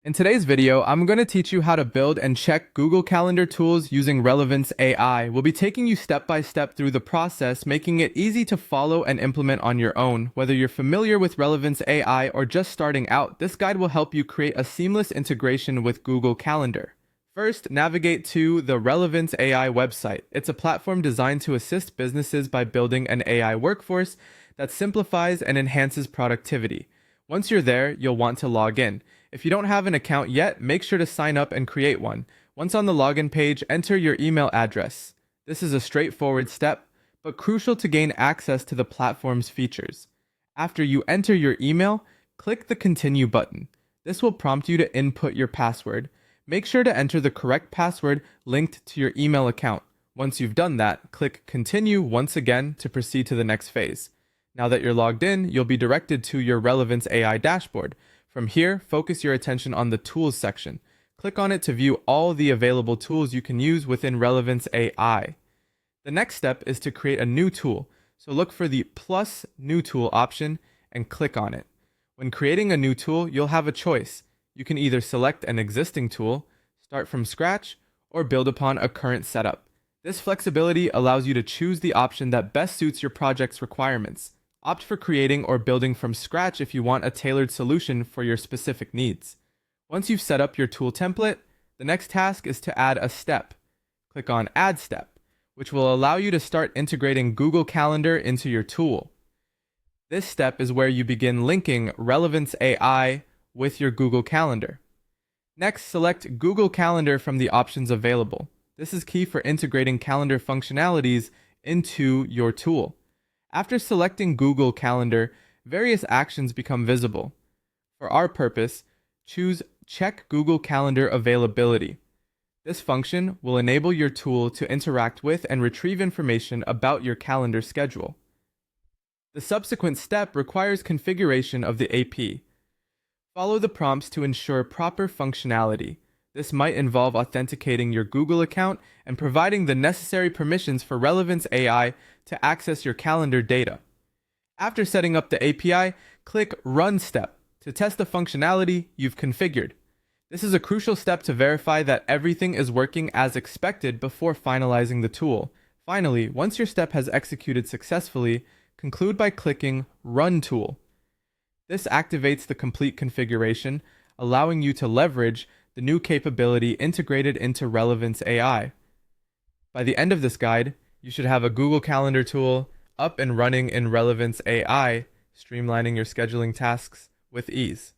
In today's video, I'm going to teach you how to build and check Google Calendar tools using Relevance AI. We'll be taking you step by step through the process, making it easy to follow and implement on your own. Whether you're familiar with Relevance AI or just starting out, this guide will help you create a seamless integration with Google Calendar. First, navigate to the Relevance AI website. It's a platform designed to assist businesses by building an AI workforce that simplifies and enhances productivity. Once you're there, you'll want to log in. If you don't have an account yet, make sure to sign up and create one. Once on the login page, enter your email address. This is a straightforward step, but crucial to gain access to the platform's features. After you enter your email, click the Continue button. This will prompt you to input your password. Make sure to enter the correct password linked to your email account. Once you've done that, click Continue once again to proceed to the next phase. Now that you're logged in, you'll be directed to your Relevance AI dashboard. From here, focus your attention on the Tools section. Click on it to view all the available tools you can use within Relevance AI. The next step is to create a new tool, so look for the plus New Tool option and click on it. When creating a new tool, you'll have a choice. You can either select an existing tool, start from scratch, or build upon a current setup. This flexibility allows you to choose the option that best suits your project's requirements. Opt for creating or building from scratch if you want a tailored solution for your specific needs. Once you've set up your tool template, the next task is to add a step. Click on Add Step, which will allow you to start integrating Google Calendar into your tool. This step is where you begin linking Relevance AI with your Google Calendar. Next, select Google Calendar from the options available. This is key for integrating calendar functionalities into your tool. After selecting Google Calendar, various actions become visible. For our purpose, choose Check Google Calendar Availability. This function will enable your tool to interact with and retrieve information about your calendar schedule. The subsequent step requires configuration of the AP. Follow the prompts to ensure proper functionality. This might involve authenticating your Google account and providing the necessary permissions for Relevance AI to access your calendar data. After setting up the API, click Run Step to test the functionality you've configured. This is a crucial step to verify that everything is working as expected before finalizing the tool. Finally, once your step has executed successfully, conclude by clicking Run Tool. This activates the complete configuration, allowing you to leverage the new capability integrated into Relevance AI. By the end of this guide, you should have a Google Calendar tool up and running in Relevance AI, streamlining your scheduling tasks with ease.